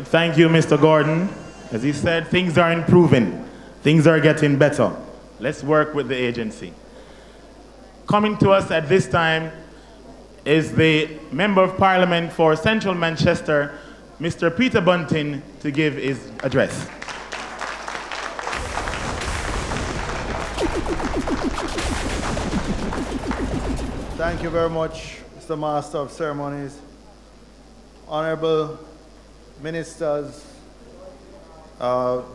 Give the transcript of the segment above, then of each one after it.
Thank you, Mr. Gordon. As he said, things are improving. Things are getting better. Let's work with the agency. Coming to us at this time is the Member of Parliament for Central Manchester, Mr. Peter Bunting, to give his address. Thank you very much, Mr. Master of Ceremonies. Honorable Ministers,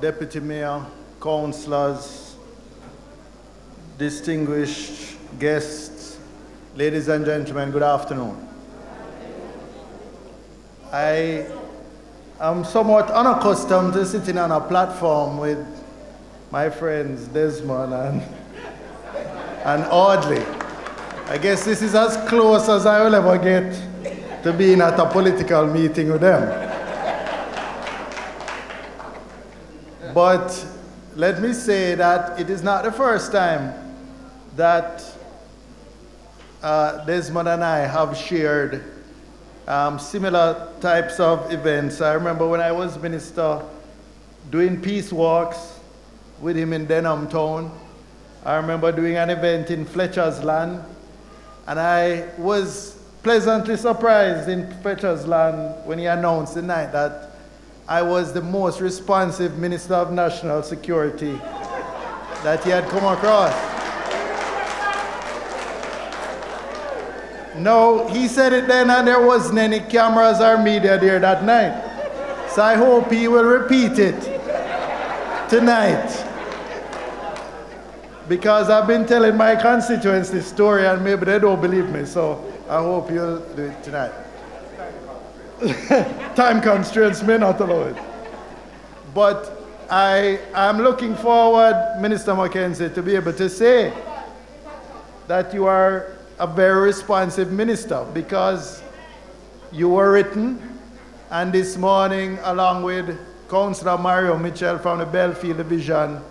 Deputy Mayor, Councillors, distinguished guests, ladies and gentlemen, good afternoon. I am somewhat unaccustomed to sitting on a platform with my friends Desmond and Audley. I guess this is as close as I will ever get to being at a political meeting with them. But let me say that it is not the first time that Desmond and I have shared similar types of events. I remember when I was minister doing peace walks with him in Denham Town. I remember doing an event in Fletcher's Land, and I was pleasantly surprised in Fletcher's Land when he announced the night that I was the most responsive Minister of National Security that he had come across. No, he said it then and there wasn't any cameras or media there that night. So I hope he will repeat it tonight. Because I've been telling my constituents this story and maybe they don't believe me, so I hope you'll do it tonight. Time constraints may not allow it. But I'm looking forward, Minister Mackenzie, to be able to say that you are a very responsive minister, because you were written, and this morning, along with Councillor Mario Mitchell from the Belfield Division,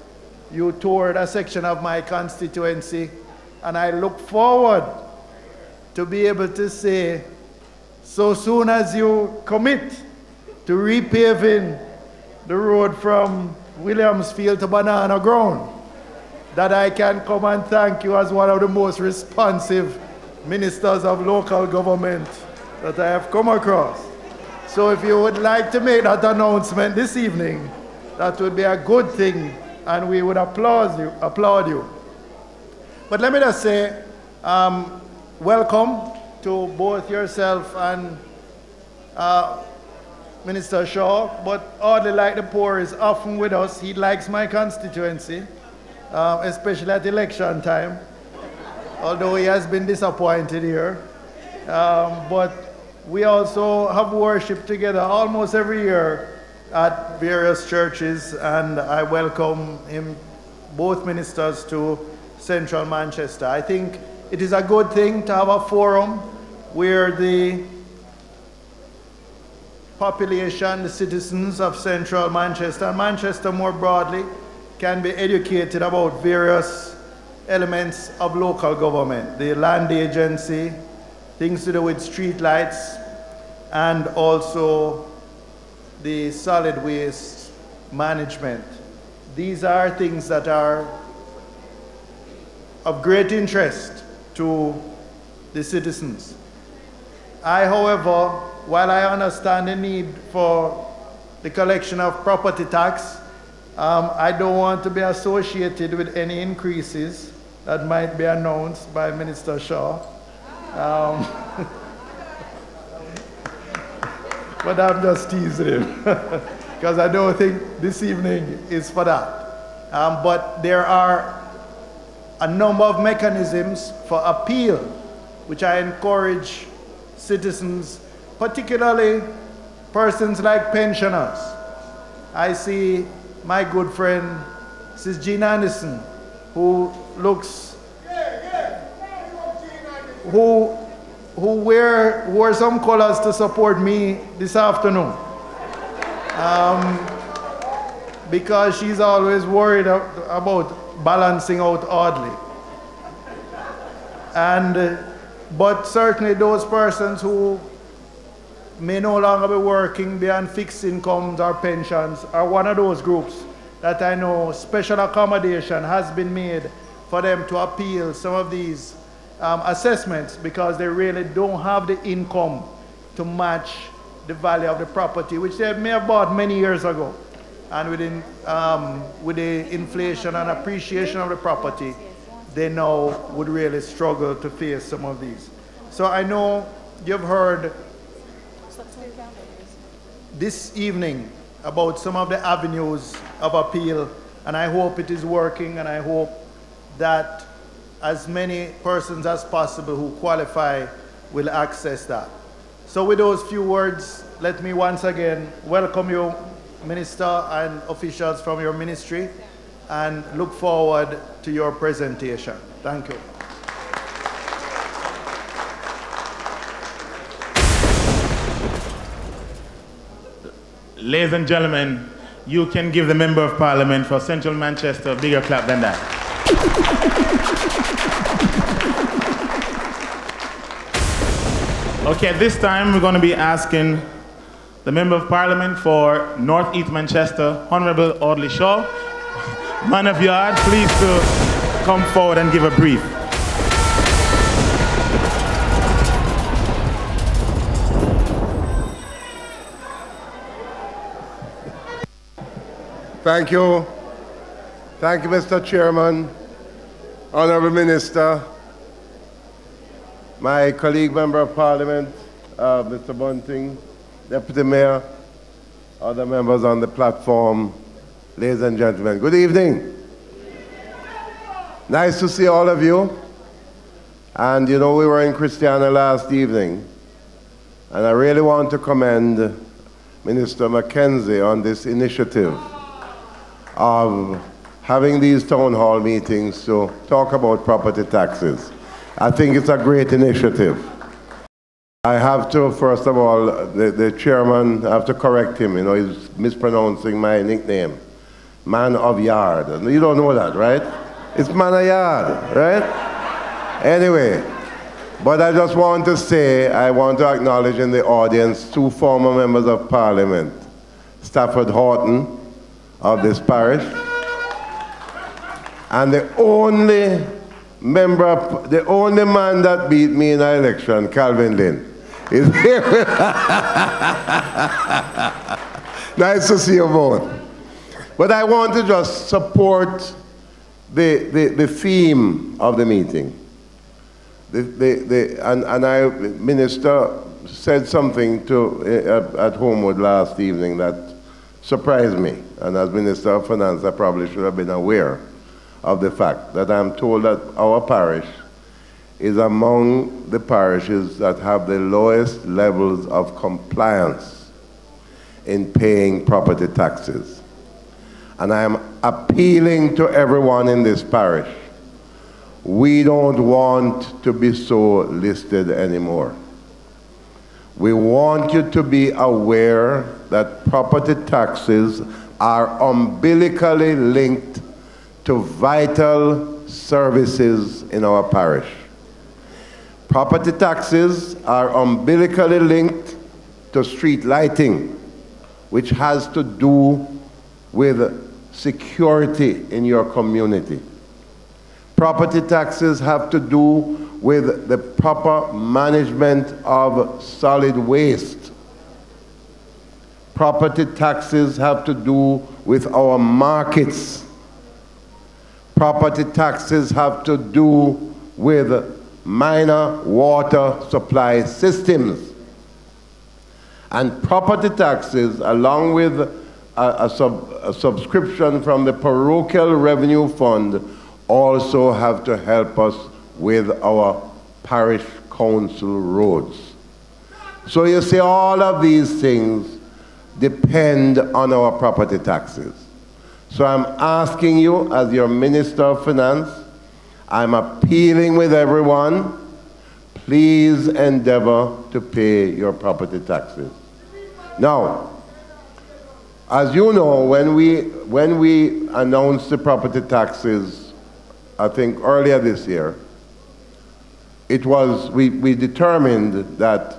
you toured a section of my constituency, and I look forward to be able to say, so soon as you commit to repaving the road from Williamsfield to Banana Ground, that I can come and thank you as one of the most responsive ministers of local government that I have come across. So if you would like to make that announcement this evening, that would be a good thing, and we would applaud you. But let me just say, welcome to both yourself and Minister Shaw, but Audley, like the poor, is often with us. He likes my constituency, especially at election time, although he has been disappointed here. But we also have worshiped together almost every year at various churches, and I welcome him, both ministers, to Central Manchester. I think it is a good thing to have a forum where the population, the citizens of Central Manchester, and Manchester more broadly, can be educated about various elements of local government, the land agency, things to do with street lights, and also the solid waste management. These are things that are of great interest to the citizens. I, however, while I understand the need for the collection of property tax, I don't want to be associated with any increases that might be announced by Minister Shaw. But I'm just teasing him, because I don't think this evening is for that. But there are a number of mechanisms for appeal, which I encourage citizens, particularly persons like pensioners. I see my good friend, Sis Jean Anderson, who looks, who wore some colors to support me this afternoon. Because she's always worried about balancing out Audley. But certainly those persons who may no longer be working beyond fixed incomes or pensions are one of those groups that I know special accommodation has been made for them to appeal some of these assessments because they really don't have the income to match the value of the property, which they may have bought many years ago. And with the inflation and appreciation of the property, they now would really struggle to face some of these. So I know you've heard this evening about some of the avenues of appeal, and I hope it is working, and I hope that as many persons as possible who qualify will access that. So with those few words, let me once again welcome you, Minister and officials from your ministry, and look forward to your presentation. Thank you. Ladies and gentlemen, you can give the Member of Parliament for Central Manchester a bigger clap than that. Okay, this time we're going to be asking the Member of Parliament for North East Manchester, Honourable Audley Shaw, man of yard, please to come forward and give a brief. Thank you. Thank you, Mr. Chairman, Honourable Minister, my colleague Member of Parliament, Mr. Bunting, Deputy Mayor, other members on the platform, ladies and gentlemen, good evening. Nice to see all of you. And you know, we were in Christiana last evening, and I really want to commend Minister Mackenzie on this initiative of having these town hall meetings to talk about property taxes. I think it's a great initiative. I have to, first of all, the chairman, I have to correct him, you know, he's mispronouncing my nickname, man of yard. You don't know that, right? It's man of yard, right? Anyway, but I just want to say, I want to acknowledge in the audience two former members of Parliament, Stafford Horton of this parish, and the only the only man that beat me in an election, Calvin Lynn, is here. Nice to see you both. But I want to just support the theme of the meeting. Minister said something at Homewood last evening that surprised me. And as Minister of Finance, I probably should have been aware of the fact that I'm told that our parish is among the parishes that have the lowest levels of compliance in paying property taxes. And I am appealing to everyone in this parish. We don't want to be so listed anymore. We want you to be aware that property taxes are umbilically linked to vital services in our parish. Property taxes are umbilically linked to street lighting, which has to do with security in your community. Property taxes have to do with the proper management of solid waste. Property taxes have to do with our markets. Property taxes have to do with minor water supply systems. And property taxes, along with a subscription from the parochial revenue fund, also have to help us with our parish council roads. So you see, all of these things depend on our property taxes. So I'm asking you, as your Minister of Finance, I'm appealing with everyone, please endeavor to pay your property taxes. Now, as you know, when we announced the property taxes, I think earlier this year, we determined that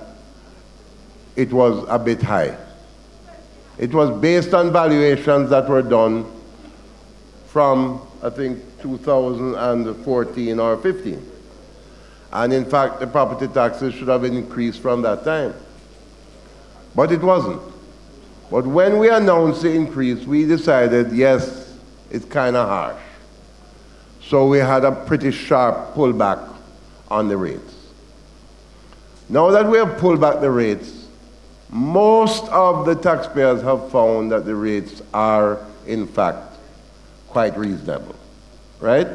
it was a bit high. It was based on valuations that were done from, I think, 2014 or 15. And in fact, the property taxes should have increased from that time. But it wasn't. But when we announced the increase, we decided, yes, it's kind of harsh. So we had a pretty sharp pullback on the rates. Now that we have pulled back the rates, most of the taxpayers have found that the rates are, in fact, quite reasonable, right?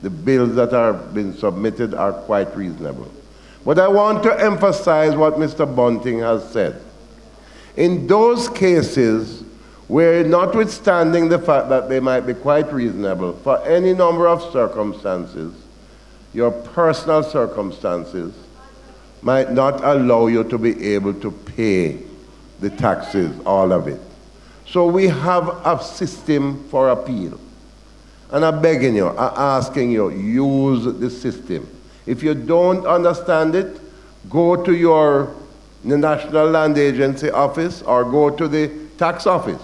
The bills that are being submitted are quite reasonable. But I want to emphasize what Mr. Bunting has said. In those cases where, notwithstanding the fact that they might be quite reasonable, for any number of circumstances, your personal circumstances might not allow you to be able to pay the taxes, all of it. So we have a system for appeal. And I'm begging you, I'm asking you, use the system. If you don't understand it, go to the National Land Agency office or go to the tax office.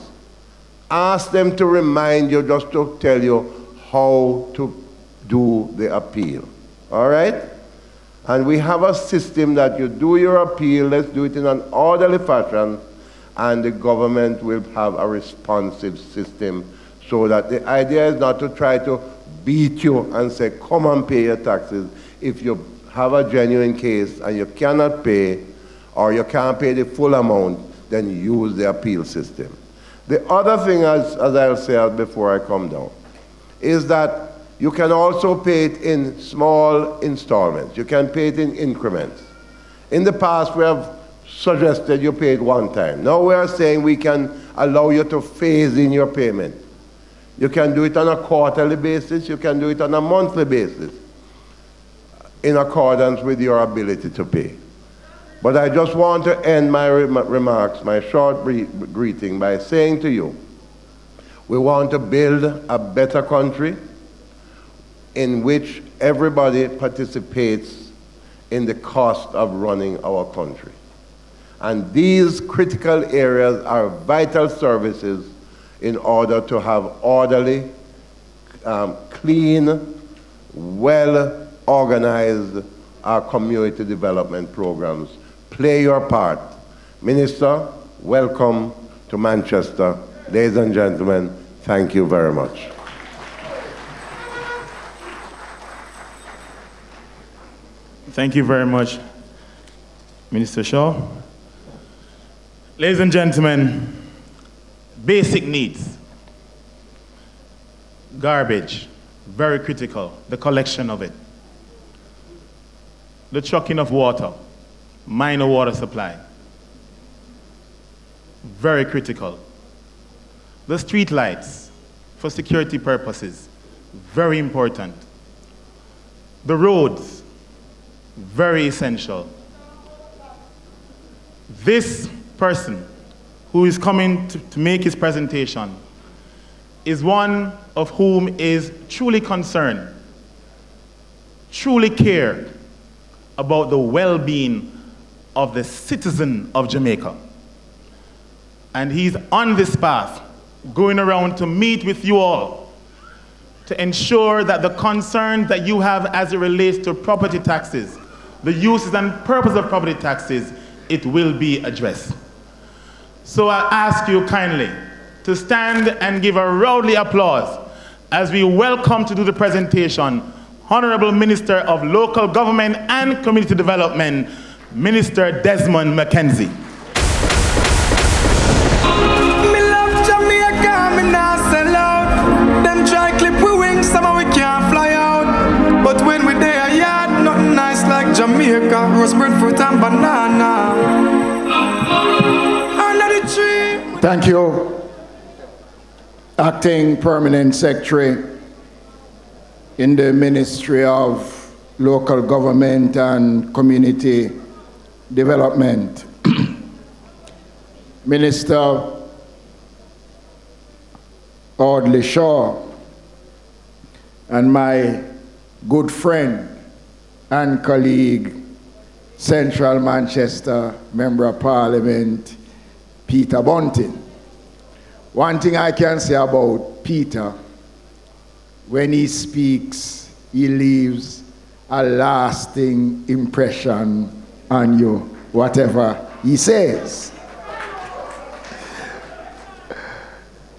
Ask them to remind you, just to tell you how to do the appeal. All right? And we have a system that you do your appeal, let's do it in an orderly fashion, and the government will have a responsive system, so that the idea is not to try to beat you and say, come and pay your taxes. If you have a genuine case and you cannot pay, or you can't pay the full amount, then use the appeal system. The other thing, as I'll say before I come down, is that you can also pay it in small installments. You can pay it in increments. In the past, we have suggested you pay it one time. Now we are saying we can allow you to phase in your payment. You can do it on a quarterly basis. You can do it on a monthly basis, in accordance with your ability to pay. But I just want to end my remarks, my short greeting, by saying to you, we want to build a better country in which everybody participates in the cost of running our country. And these critical areas are vital services in order to have orderly, clean, well-organized community development programs. Play your part. Minister, welcome to Manchester. Ladies and gentlemen, thank you very much. Thank you very much, Minister Shaw. Ladies and gentlemen, basic needs. Garbage, very critical, the collection of it. The trucking of water, minor water supply, very critical. The street lights, for security purposes, very important. The roads, very essential. This person who is coming to make his presentation is one of whom is truly concerned, truly care about the well-being of the citizen of Jamaica. And he's on this path, going around to meet with you all, to ensure that the concerns that you have as it relates to property taxes, the uses and purpose of property taxes, it will be addressed. So I ask you kindly to stand and give a rowdy applause as we welcome to do the presentation Honorable Minister of Local Government and Community Development, Minister Desmond McKenzie. Me love Jamaica, me nah sell out. Them try clip we wings, somehow we can't fly out. But when we there yard, nothing nice like Jamaica. Roast breadfruit and banana under the tree. Thank you, Acting Permanent Secretary in the Ministry of Local Government and Community Development. Minister Audley Shaw, and my good friend and colleague, Central Manchester Member of Parliament, Peter Bunting. One thing I can say about Peter, when he speaks, he leaves a lasting impression on you, whatever he says.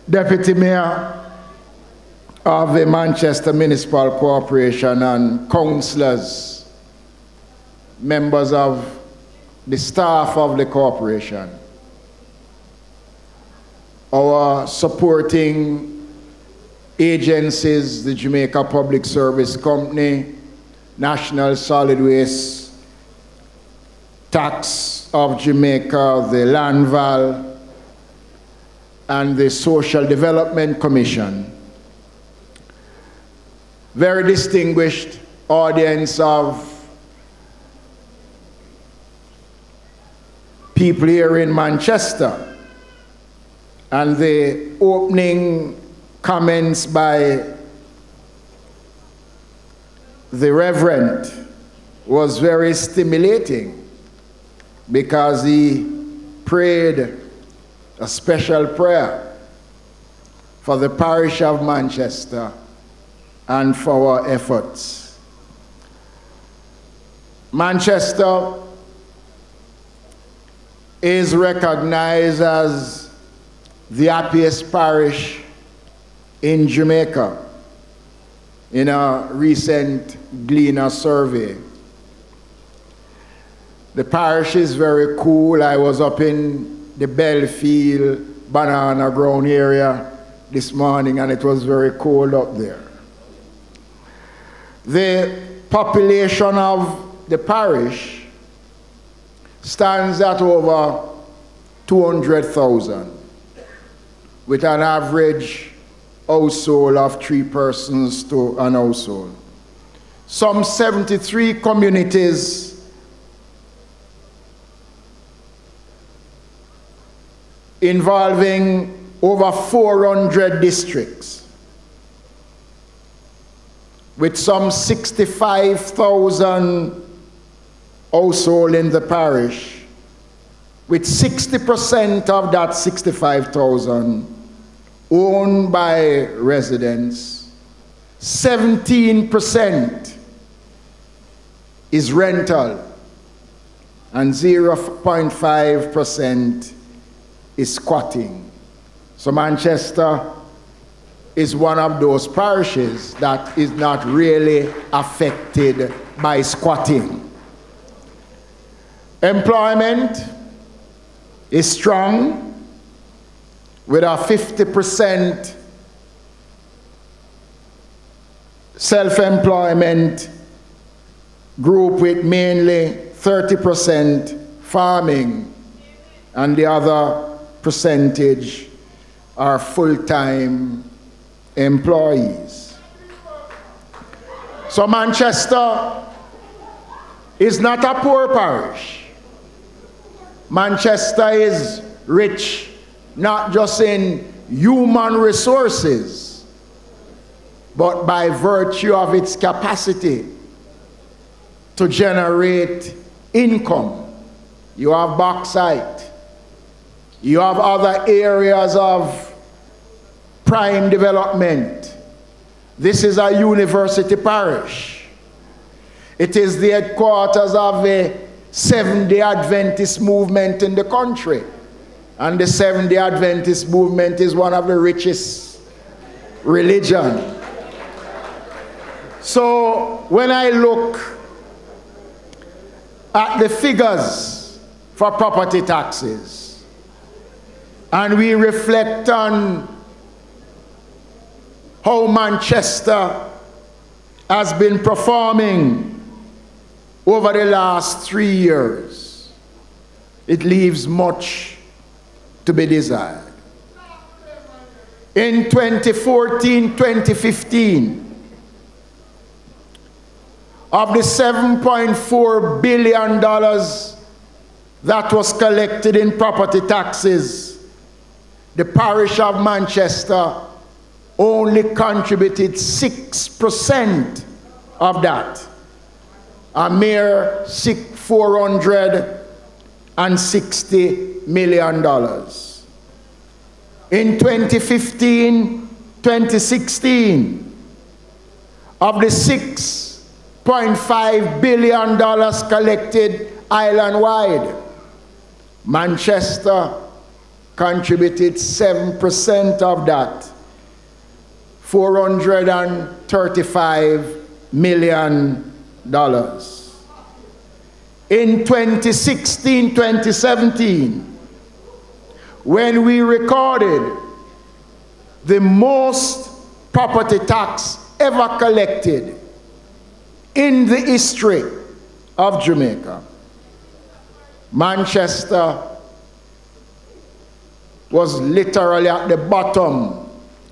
Deputy Mayor of the Manchester Municipal Corporation and councillors, members of the staff of the corporation, our supporting agencies, the Jamaica Public Service Company, National Solid Waste Tax of Jamaica, the Landval, and the Social Development Commission. Very distinguished audience of people here in Manchester. And the opening comments by the Reverend was very stimulating because he prayed a special prayer for the parish of Manchester and for our efforts. Manchester is recognized as the happiest parish in Jamaica in a recent Gleaner survey. The parish is very cool. I was up in the Belfield Banana Ground area this morning and it was very cold up there. The population of the parish stands at over 200,000 with an average household of 3 persons to an household. Some 73 communities involving over 400 districts with some 65,000 households in the parish, with 60% of that 65,000 owned by residents, 17% is rental, and 0.5% is squatting. So Manchester is one of those parishes that is not really affected by squatting. Employment is strong with a 50% self-employment group with mainly 30% farming and the other percentage are full-time employees. So Manchester is not a poor parish. Manchester is rich not just in human resources, but by virtue of its capacity to generate income. You have bauxite. You have other areas of prime development. This is a university parish. It is the headquarters of the Seventh-day Adventist movement in the country. And the Seventh-day Adventist movement is one of the richest religions. So when I look at the figures for property taxes, and we reflect on how Manchester has been performing over the last 3 years, it leaves much to be desired. In 2014-2015, of the $7.4 billion that was collected in property taxes, the parish of Manchester only contributed 6% of that. A mere $460 million. In 2015-2016, of the $6.5 billion collected island-wide, Manchester contributed 7% of that, $435 million. In 2016-2017, when we recorded the most property tax ever collected in the history of Jamaica, Manchester was literally at the bottom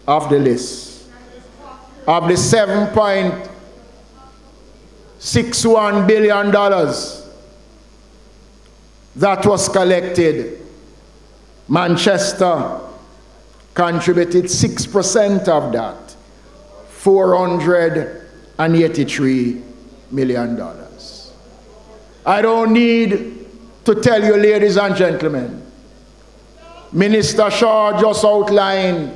of the list. Of the $7.61 billion that was collected, Manchester contributed 6% of that, $483 million. I don't need to tell you, ladies and gentlemen, Minister Shaw just outlined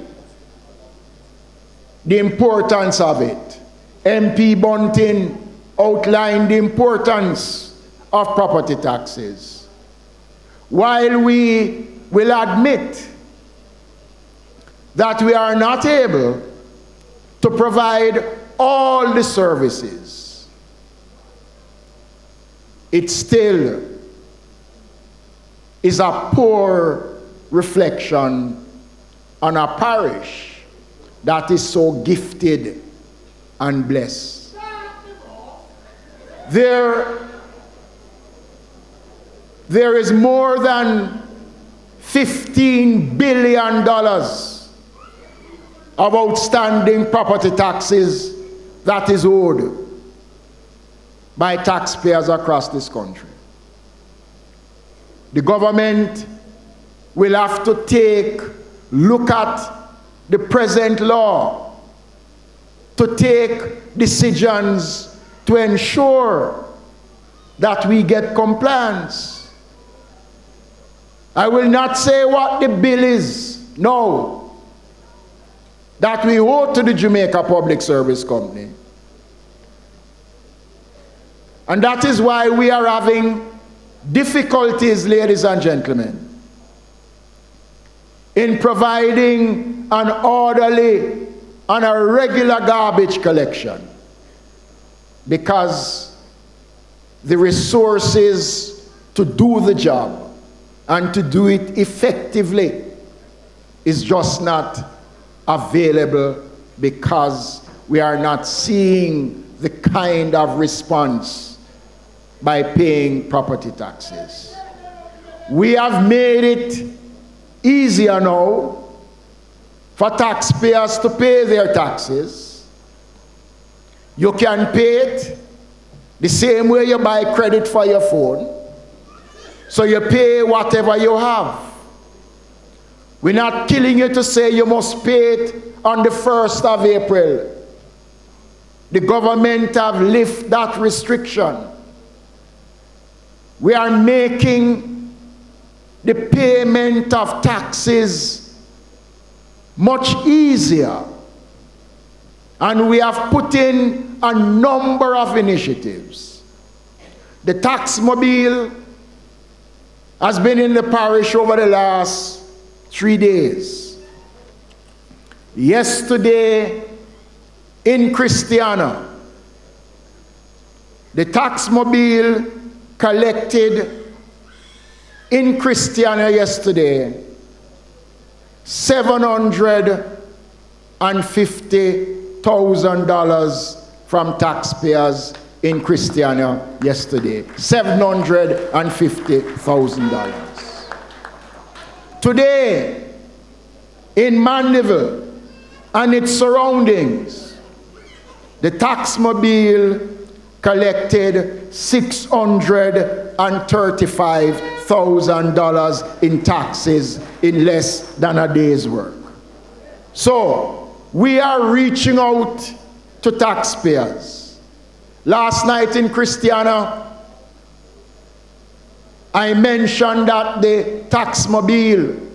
the importance of it. MP Bunting outlined the importance of property taxes. While we will admit that we are not able to provide all the services, it still is a poor reflection on a parish that is so gifted and blessed. There is more than $15 billion of outstanding property taxes that is owed by taxpayers across this country. The government will have to look at the present law to take decisions to ensure that we get compliance. I will not say what the bill is, no, that we owe to the Jamaica Public Service Company. And that is why we are having difficulties, ladies and gentlemen, in providing an orderly and a regular garbage collection, because the resources to do the job and to do it effectively is just not available, because we are not seeing the kind of response by paying property taxes. We have made it easier now for taxpayers to pay their taxes. You can pay it the same way you buy credit for your phone. So you pay whatever you have. We're not killing you to say you must pay it on the 1st of April. The government have lifted that restriction. We are making the payment of taxes much easier. And we have put in a number of initiatives. The Taxmobile has been in the parish over the last 3 days. Yesterday in Christiana, the Taxmobile collected in Christiana yesterday $750,000 from taxpayers in Christiana yesterday. $750,000. Today, in Mandeville and its surroundings, the Taxmobile collected $635,000 in taxes in less than a day's work. So, we are reaching out to taxpayers. Last night in Christiana, I mentioned that the taxmobile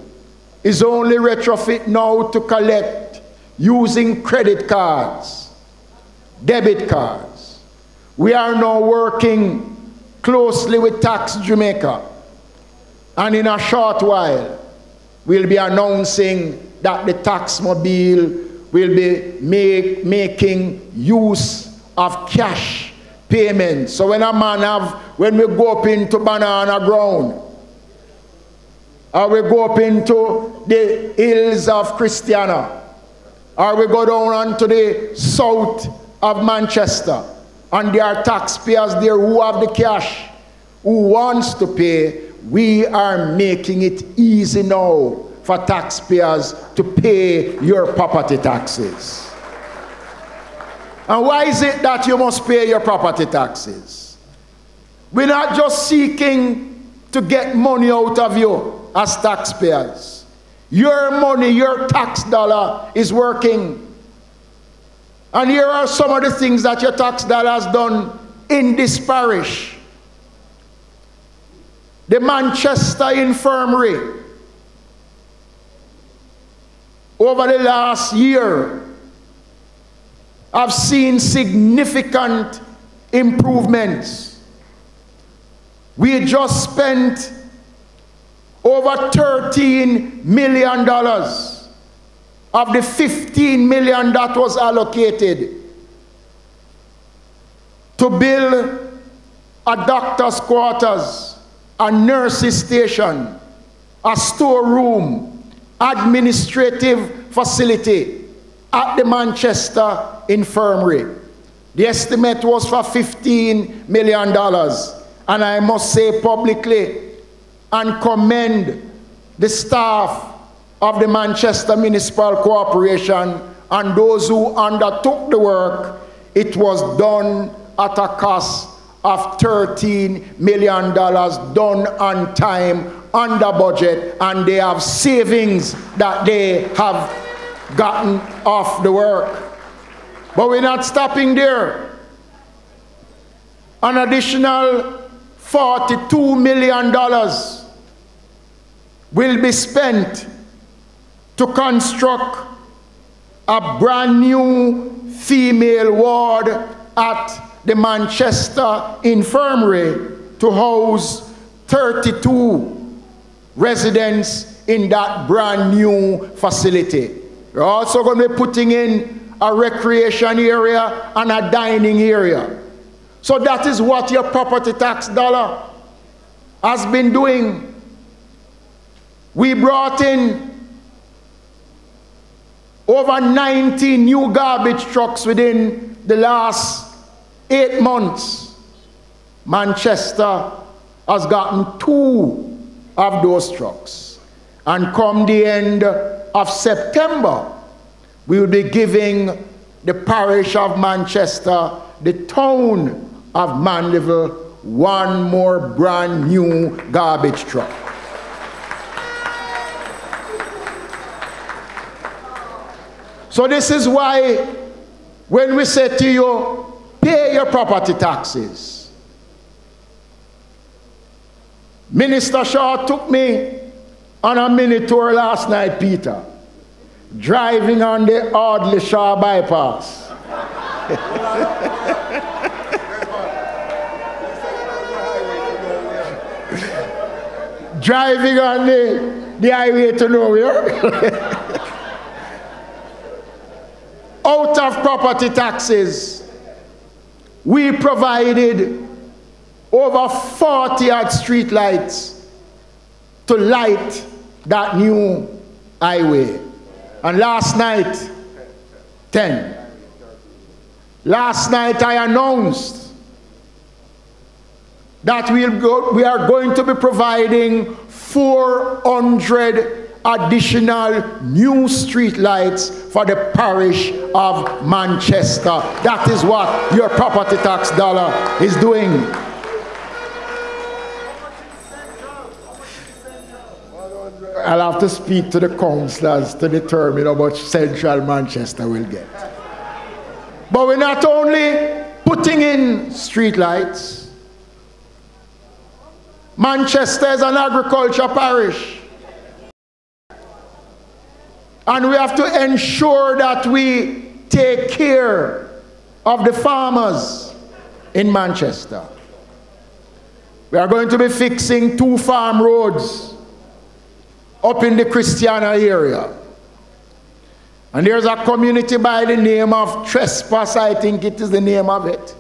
is only retrofit now to collect using credit cards, debit cards. We are now working closely with Tax Jamaica, and in a short while we'll be announcing that the taxmobile will be making use of cash payments. So when when we go up into Banana Ground, or we go up into the hills of Christiana, or we go down onto the south of Manchester, and there are taxpayers there who have the cash, who wants to pay, we are making it easy now for taxpayers to pay your property taxes. And why is it that you must pay your property taxes? We're not just seeking to get money out of you as taxpayers. Your money, your tax dollar is working. And here are some of the things that your tax dollar has done in this parish. The Manchester Infirmary, over the last year, I've seen significant improvements. We just spent over $13 million of the $15 million that was allocated to build a doctor's quarters, a nurse's station, a storeroom, administrative facility at the Manchester Infirmary. The estimate was for $15 million. And I must say publicly and commend the staff of the Manchester Municipal Corporation and those who undertook the work. It was done at a cost of $13 million, done on time, under budget, and they have savings that they have gotten off the work. But we're not stopping there. An additional $42 million will be spent to construct a brand new female ward at the Manchester Infirmary to house 32 residents in that brand new facility. We're also going to be putting in a recreation area and a dining area. So that is what your property tax dollar has been doing. We brought in over 90 new garbage trucks within the last 8 months. Manchester has gotten 2 of those trucks. And come the end of September, we will be giving the parish of Manchester, the town of Mandeville, 1 more brand new garbage truck. So this is why when we say to you, pay your property taxes. Minister Shaw took me on a mini tour last night, Peter, driving on the Audley Shaw bypass. Driving on the highway to nowhere. Out of property taxes, we provided over 40 odd street lights to light that new highway. And last night, 10. Last night I announced that we are going to be providing 400 additional new street lights for the parish of Manchester. That is what your property tax dollar is doing. I'll have to speak to the councillors to determine how much Central Manchester will get. But we're not only putting in street lights, Manchester is an agriculture parish. And we have to ensure that we take care of the farmers in Manchester. We are going to be fixing 2 farm roads up in the Christiana area. And there's a community by the name of Trespass, I think it is the name of it.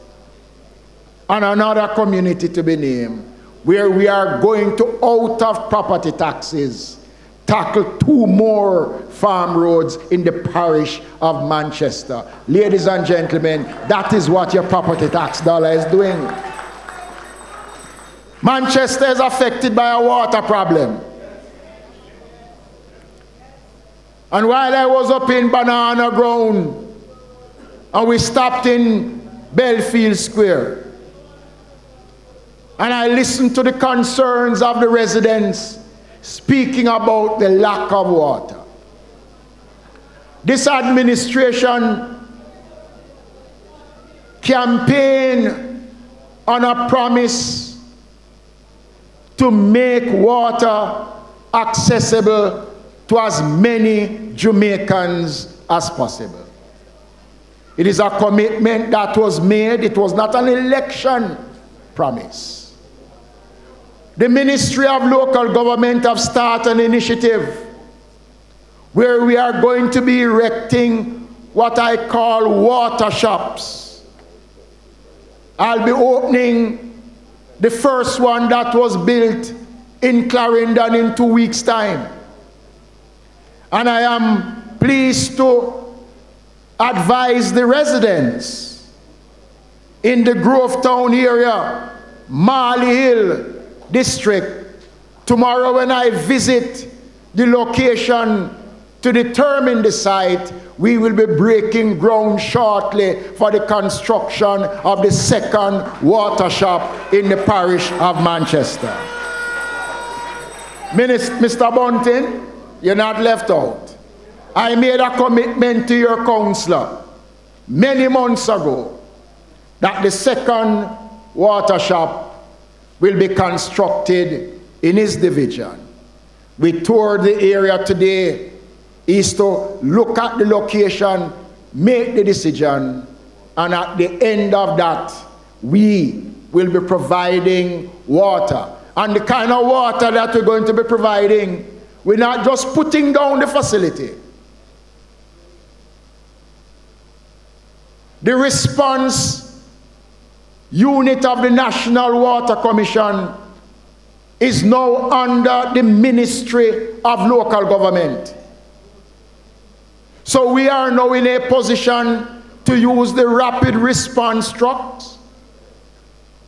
And another community to be named, where we are going to, out of property taxes, tackle 2 more farm roads in the parish of Manchester. Ladies and gentlemen, that is what your property tax dollar is doing. Manchester is affected by a water problem. And while I was up in Banana Ground, and we stopped in Belfield Square, and I listened to the concerns of the residents speaking about the lack of water. This administration campaigned on a promise to make water accessible to as many Jamaicans as possible. It is a commitment that was made. It was not an election promise. The Ministry of Local Government have started an initiative where we are going to be erecting what I call water shops. I'll be opening the first one that was built in Clarendon in 2 weeks' time. And I am pleased to advise the residents in the Grovetown area, Marley Hill district, tomorrow when I visit the location to determine the site, we will be breaking ground shortly for the construction of the 2nd water shop in the parish of Manchester. Mr. Bunting, you're not left out. I made a commitment to your councillor many months ago that the 2nd water shop will be constructed in his division. We toured the area today, is to look at the location, make the decision, and at the end of that, we will be providing water. And the kind of water that we're going to be providing, we're not just putting down the facility. The response unit of the National Water Commission is now under the Ministry of Local Government. So we are now in a position to use the rapid response trucks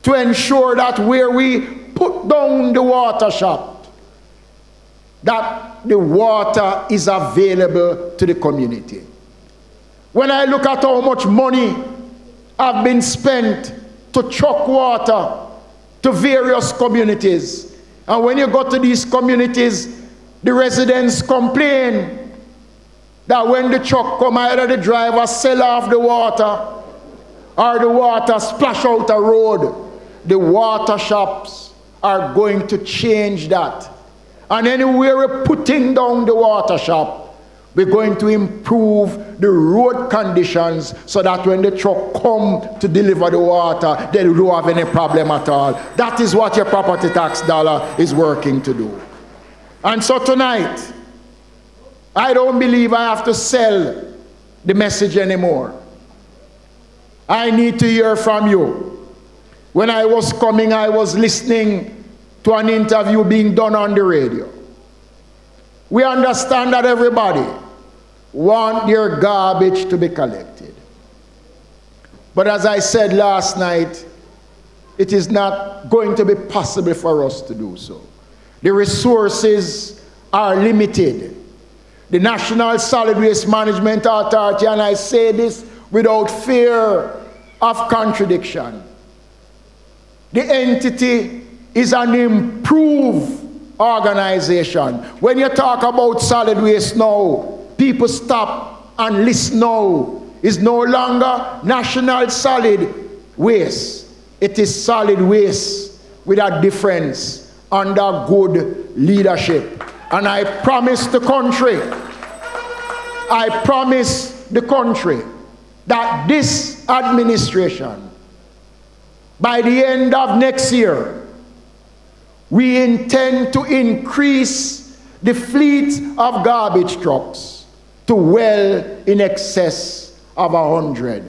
to ensure that where we put down the water shop, that the water is available to the community. When I look at how much money have been spent to truck water to various communities, and when you go to these communities, the residents complain that when the truck come, either the driver sell off the water or the water splash out the road. The water shops are going to change that. And anywhere we're putting down the water shop, we're going to improve the road conditions so that when the truck come to deliver the water, they don't have any problem at all. That is what your property tax dollar is working to do. And so tonight, I don't believe I have to sell the message anymore. I need to hear from you. When I was coming, I was listening to an interview being done on the radio. We understand that everybody wants their garbage to be collected. But as I said last night, it is not going to be possible for us to do so. The resources are limited. The National Solid Waste Management Authority, and I say this without fear of contradiction, the entity is an improved organization. When you talk about solid waste now, people stop and listen now. It's no longer National Solid Waste. It is solid waste with a difference. under good leadership. And I promise the country, that this administration, by the end of next year, we intend to increase the fleet of garbage trucks to well in excess of 100.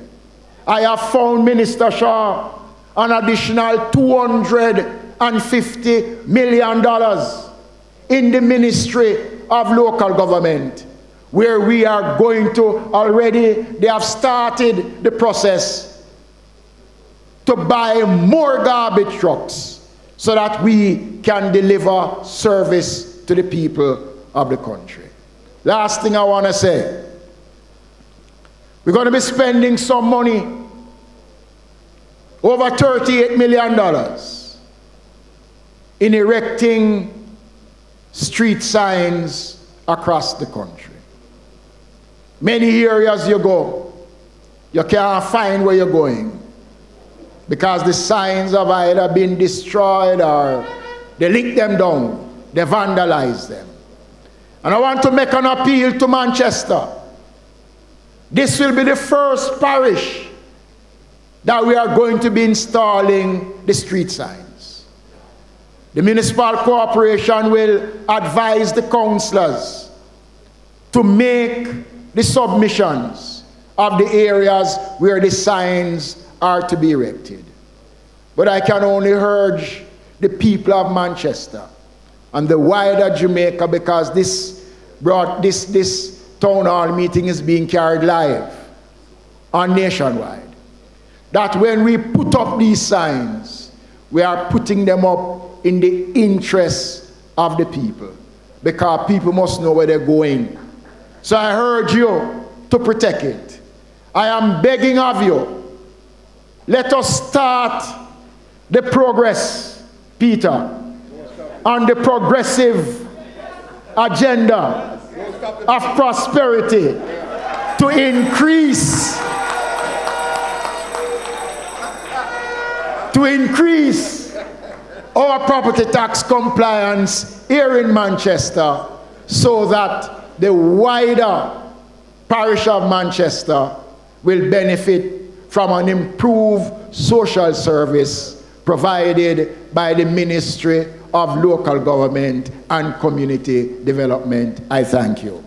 I have found, Minister Shaw, an additional $250 million in the Ministry of Local Government, where we are going to already, they have started the process to buy more garbage trucks so that we can deliver service to the people of the country. Last thing I want to say, we're going to be spending some money, over $38 million, in erecting street signs across the country. Many areas you go, you can't find where you're going because the signs have either been destroyed or they lick them down, they vandalize them. And I want to make an appeal to Manchester. This will be the first parish that we are going to be installing the street signs. The municipal corporation will advise the councillors to make the submissions of the areas where the signs are to be erected. But I can only urge the people of Manchester and the wider Jamaica, because this town hall meeting is being carried live on nationwide, that when we put up these signs, we are putting them up in the interest of the people, because people must know where they're going. So I urge you to protect it. I am begging of you, let us start the progress, Peter, on the progressive agenda of prosperity to increase our property tax compliance here in Manchester, so that the wider parish of Manchester will benefit from an improved social service provided by the Ministry of Local Government and Community Development. I thank you.